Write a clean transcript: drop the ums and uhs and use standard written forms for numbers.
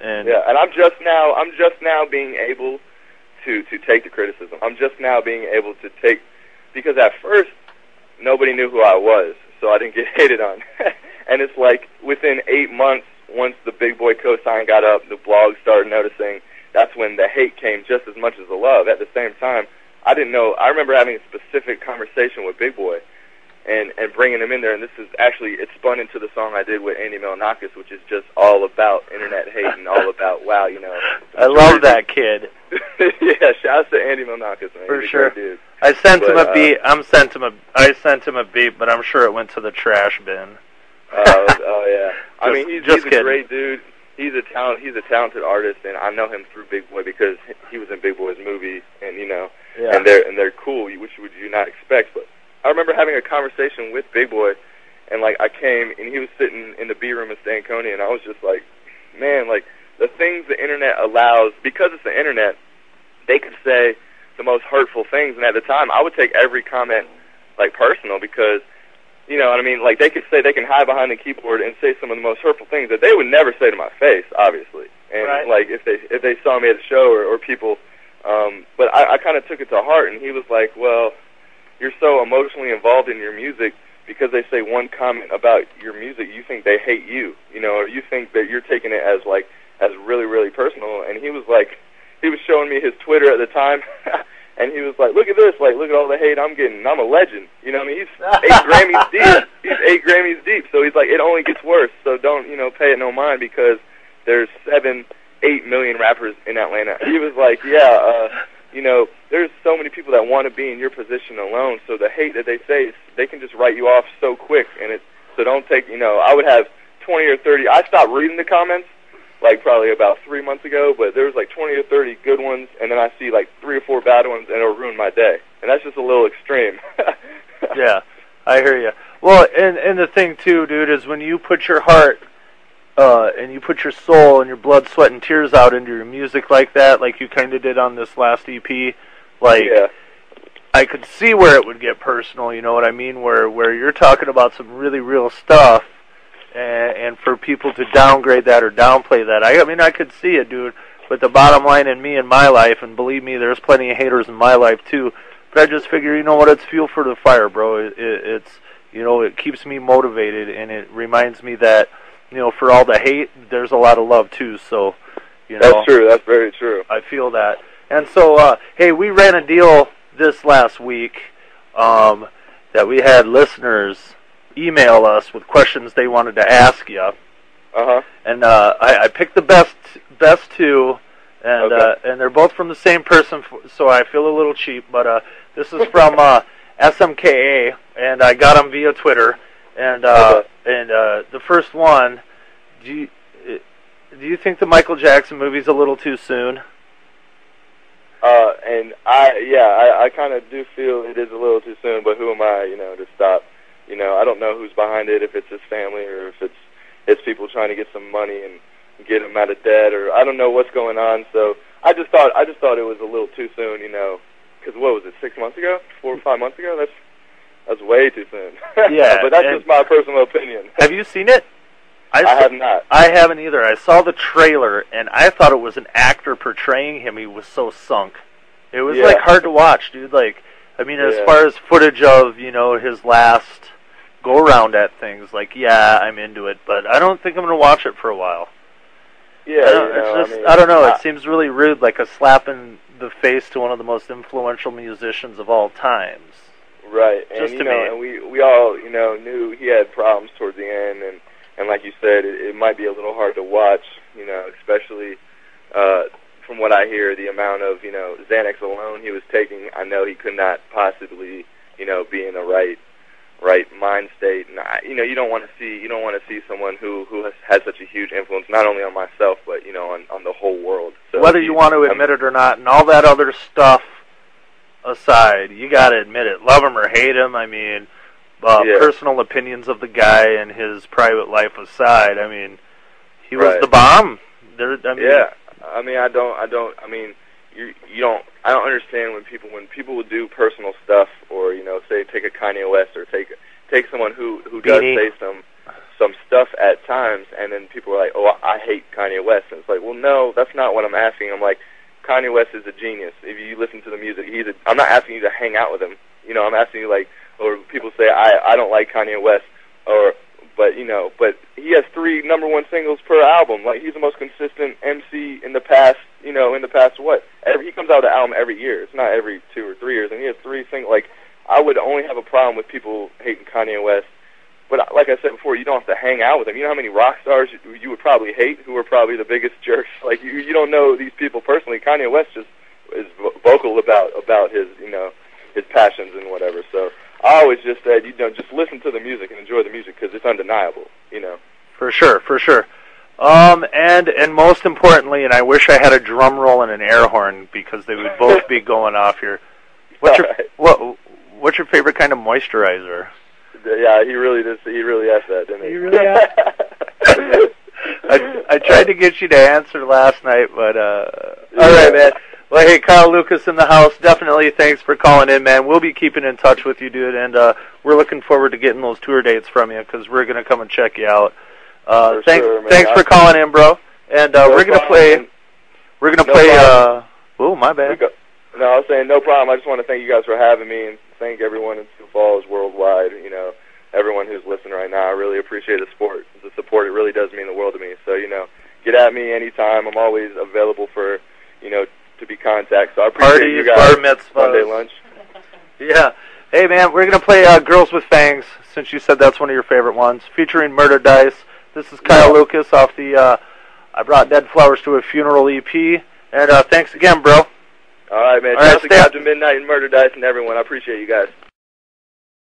And yeah, and I'm just now being able to take the criticism. I'm just now being able to take, because at first nobody knew who I was, so I didn't get hated on. And it's like within 8 months, once the Big Boy cosign got up, the blogs started noticing, that's when the hate came just as much as the love. At the same time, I didn't know. I remember having a specific conversation with Big Boy and bringing him in there, and this is actually, it spun into the song I did with Andy Milonakis, which is just all about internet hate and all about, wow, you know. I love that kid. Yeah, shout out to Andy Milonakis, man. For He's a sure. great dude. I sent him a beat. I sent him a beat, but I'm sure it went to the trash bin. Oh yeah. I mean, he's a kidding. great dude. He's a talented artist, and I know him through Big Boy because he was in Big Boy's movie, and you know, Yeah. and they're cool, which would you not expect. But I remember having a conversation with Big Boy, and like I came and he was sitting in the B room of Stankonia, and I was just like, man, like the things the internet allows, because it's the internet, they could say the most hurtful things, and at the time I would take every comment like personal, because you know what I mean, like they could say, they can hide behind the keyboard and say some of the most hurtful things that they would never say to my face, obviously. And Right. like if they saw me at a show or people, but I kind of took it to heart, and he was like, well, you're so emotionally involved in your music, because they say one comment about your music, you think they hate you, you know, or you think that you're taking it as really, really personal. And he was like, he was showing me his Twitter at the time, and he was like, look at this, like, look at all the hate I'm getting. I'm a legend. You know what I mean? He's 8 Grammys deep. He's 8 Grammys deep. So he's like, it only gets worse. So don't, you know, pay it no mind, because there's 7-8 million rappers in Atlanta. He was like, yeah, you know, there's so many people that want to be in your position alone. So the hate that they say, they can just write you off so quick. And so don't take, you know, I would have 20 or 30. I stopped reading the comments like probably about 3 months ago, but there was like 20 or 30 good ones, and then I see like 3 or 4 bad ones, and it'll ruin my day. And that's just a little extreme. Yeah, I hear you. Well, and the thing too, dude, is when you put your heart and you put your soul and your blood, sweat, and tears out into your music like that, like you kind of did on this last EP, like Yeah. I could see where it would get personal. You know what I mean? Where you're talking about some really real stuff. And for people to downgrade that or downplay that, I mean, I could see it, dude. But the bottom line in me and my life, and believe me, there's plenty of haters in my life too. But I just figure, you know what? It's fuel for the fire, bro. It's you know, it keeps me motivated, and it reminds me that, you know, for all the hate, there's a lot of love too. So, you know, That's true. That's very true. I feel that. And so, hey, we ran a deal this last week that we had listeners email us with questions they wanted to ask you. Uh-huh. And I picked the best two, and Okay. and they're both from the same person, so I feel a little cheap. But this is from SMKA, and I got them via Twitter. And Okay. and the first one, do you think the Michael Jackson movie's a little too soon? And I kind of do feel it is a little too soon, but who am I, you know, to stop? You know, I don't know who's behind it, if it's his family or if it's people trying to get some money and get him out of debt, or I don't know what's going on. So I just thought it was a little too soon, you know, because what was it, 6 months ago, 4 or 5 months ago? That's way too soon. Yeah, but that's just my personal opinion. Have you seen it? I have not. I haven't either. I saw the trailer, and I thought it was an actor portraying him. He was so sunk. It was like hard to watch, dude. Like, I mean, as far as footage of, you know, his last go around at things, like, yeah, I'm into it, but I don't think I'm gonna watch it for a while. Yeah, I don't know. It seems really rude, like a slap in the face to one of the most influential musicians of all times. Right, and Just you to know, me. and we all, you know, knew he had problems towards the end, and like you said, it might be a little hard to watch, you know, especially from what I hear, the amount of, you know, Xanax alone he was taking. I know he could not possibly, you know, be in the right mind state, and you know, you don't want to see someone who has had such a huge influence not only on myself but, you know, on the whole world. So whether you want to admit it or not, and all that other stuff aside, you got to admit it. Love him or hate him, I mean, personal opinions of the guy and his private life aside, I mean, he was the bomb. I don't understand when people would do personal stuff, or, you know, say take a Kanye West, or take someone who does say some some stuff at times, and then people are like, oh, I hate Kanye West. And it's like, well, no, that's not what I'm asking. I'm like, Kanye West is a genius. If you listen to the music, I'm not asking you to hang out with him. You know, I'm asking you, like, or people say, I don't like Kanye West, but he has 3 #1 singles per album. Like, he's the most consistent MC in the past, what? He comes out with an album every year. It's not every 2 or 3 years, and he has 3 singles. Like, I would only have a problem with people hating Kanye West. But like I said before, you don't have to hang out with him. You know how many rock stars you would probably hate who are probably the biggest jerks? Like, you don't know these people personally. Kanye West just is vocal about his, his passions and whatever. So I always just said, just listen to the music and enjoy the music because it's undeniable, For sure. And most importantly, and I wish I had a drum roll and an air horn because they would both be going off here. What's your favorite kind of moisturizer? Yeah, he really asked that, didn't he? He really asked. I tried to get you to answer last night, but all right, man. Well, hey, Kyle Lucas in the house. Definitely thanks for calling in, man. We'll be keeping in touch with you, dude, and we're looking forward to getting those tour dates from you because we're gonna come and check you out. Thanks for calling in, bro. And we're gonna play. Oh, my bad. No, I was saying no problem. I just want to thank you guys for having me and thank everyone in Sioux Falls worldwide. Everyone who's listening right now. I really appreciate the support. The support, it really does mean the world to me. So, get at me anytime. I'm always available for, to be contacted. So I appreciate you guys. Bar mitzvahs. Sunday lunch. Yeah. Hey, man, we're going to play Girls with Fangs, since you said that's one of your favorite ones, featuring Murder Dice. This is Kyle Lucas off the I Brought Dead Flowers to a Funeral EP. And thanks again, bro. All right, man. Shout out to Captain Midnight and Murder Dice and everyone. I appreciate you guys.